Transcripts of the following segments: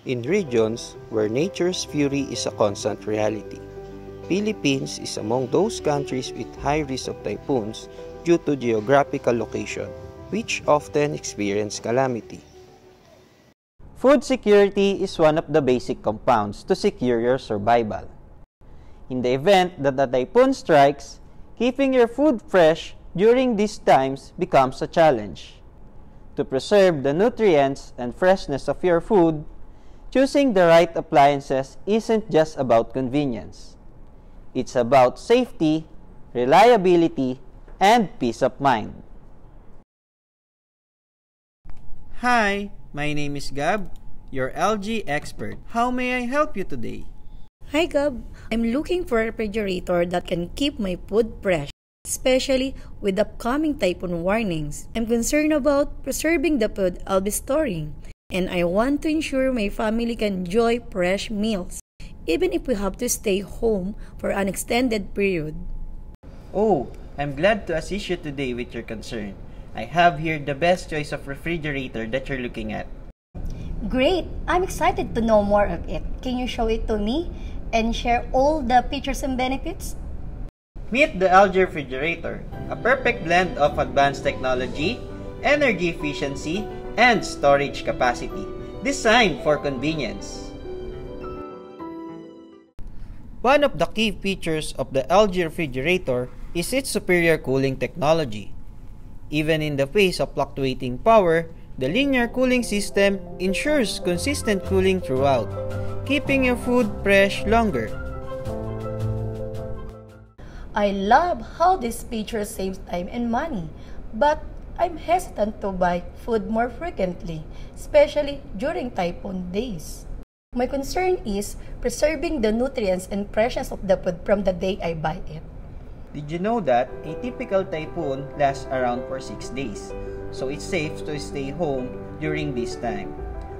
in regions where nature's fury is a constant reality. Philippines is among those countries with high risk of typhoons due to geographical location, which often experience calamity. Food security is one of the basic compounds to secure your survival. In the event that a typhoon strikes, keeping your food fresh during these times becomes a challenge. To preserve the nutrients and freshness of your food, choosing the right appliances isn't just about convenience. It's about safety, reliability, and peace of mind. Hi, my name is Gab, your LG expert. How may I help you today? Hi Gab, I'm looking for a refrigerator that can keep my food fresh, especially with upcoming typhoon warnings. I'm concerned about preserving the food I'll be storing, and I want to ensure my family can enjoy fresh meals, even if we have to stay home for an extended period. Oh, I'm glad to assist you today with your concern. I have here the best choice of refrigerator that you're looking at. Great! I'm excited to know more of it. Can you show it to me and share all the features and benefits? Meet the LG refrigerator, a perfect blend of advanced technology, energy efficiency, and storage capacity, designed for convenience. One of the key features of the LG refrigerator is its superior cooling technology. Even in the face of fluctuating power, the linear cooling system ensures consistent cooling throughout, keeping your food fresh longer. I love how this feature saves time and money, but I'm hesitant to buy food more frequently, especially during typhoon days. My concern is preserving the nutrients and freshness of the food from the day I buy it. Did you know that a typical typhoon lasts around for 6 days, so it's safe to stay home during this time.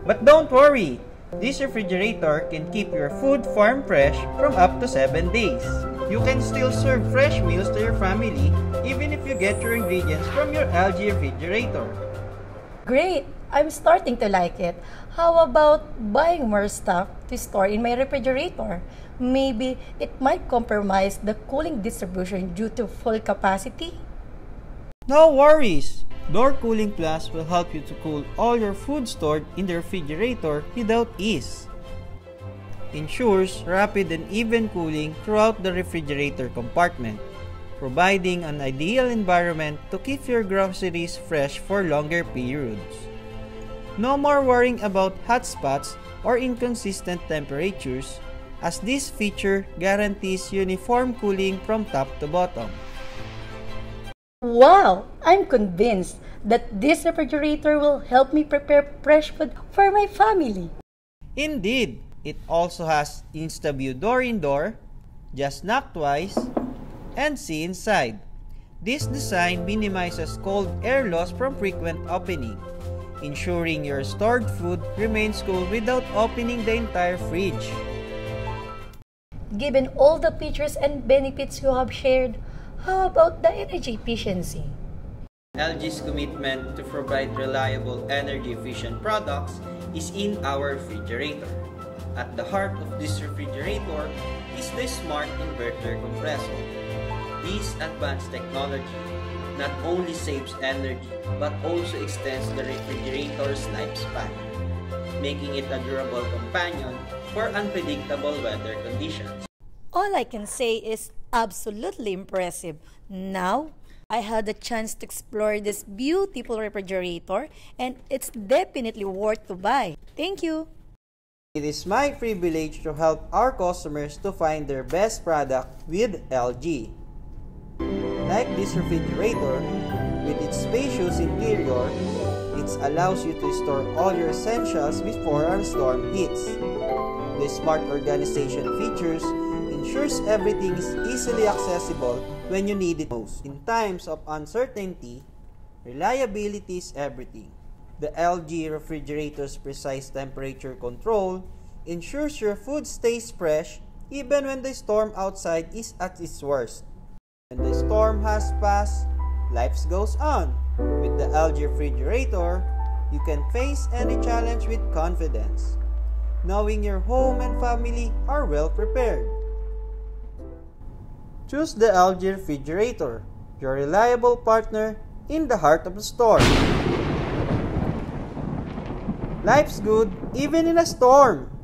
But don't worry! This refrigerator can keep your food farm fresh from up to 7 days. You can still serve fresh meals to your family even if you get your ingredients from your LG refrigerator. Great! I'm starting to like it. How about buying more stuff to store in my refrigerator? Maybe it might compromise the cooling distribution due to full capacity? No worries! Door Cooling Plus will help you to cool all your food stored in the refrigerator without ease. Ensures rapid and even cooling throughout the refrigerator compartment, providing an ideal environment to keep your groceries fresh for longer periods. No more worrying about hot spots or inconsistent temperatures, as this feature guarantees uniform cooling from top to bottom. Wow! I'm convinced that this refrigerator will help me prepare fresh food for my family. Indeed, it also has InstaView door-in-door, just knock twice, and see inside. This design minimizes cold air loss from frequent opening, ensuring your stored food remains cool without opening the entire fridge. Given all the features and benefits you have shared, how about the energy efficiency? LG's commitment to provide reliable energy-efficient products is in our refrigerator. At the heart of this refrigerator is the Smart Inverter Compressor. This advanced technology not only saves energy but also extends the refrigerator's lifespan, making it a durable companion for unpredictable weather conditions. All I can say is absolutely impressive. Now, I had the chance to explore this beautiful refrigerator and it's definitely worth to buy. Thank you! It is my privilege to help our customers to find their best product with LG. Like this refrigerator, with its spacious interior, it allows you to store all your essentials before a storm hits. The smart organization features ensures everything is easily accessible when you need it most. In times of uncertainty, reliability is everything. The LG refrigerator's precise temperature control ensures your food stays fresh even when the storm outside is at its worst. When the storm has passed, life goes on. With the LG refrigerator, you can face any challenge with confidence. knowing your home and family are well prepared. Choose the LG Refrigerator, your reliable partner in the heart of the storm. Life's good even in a storm.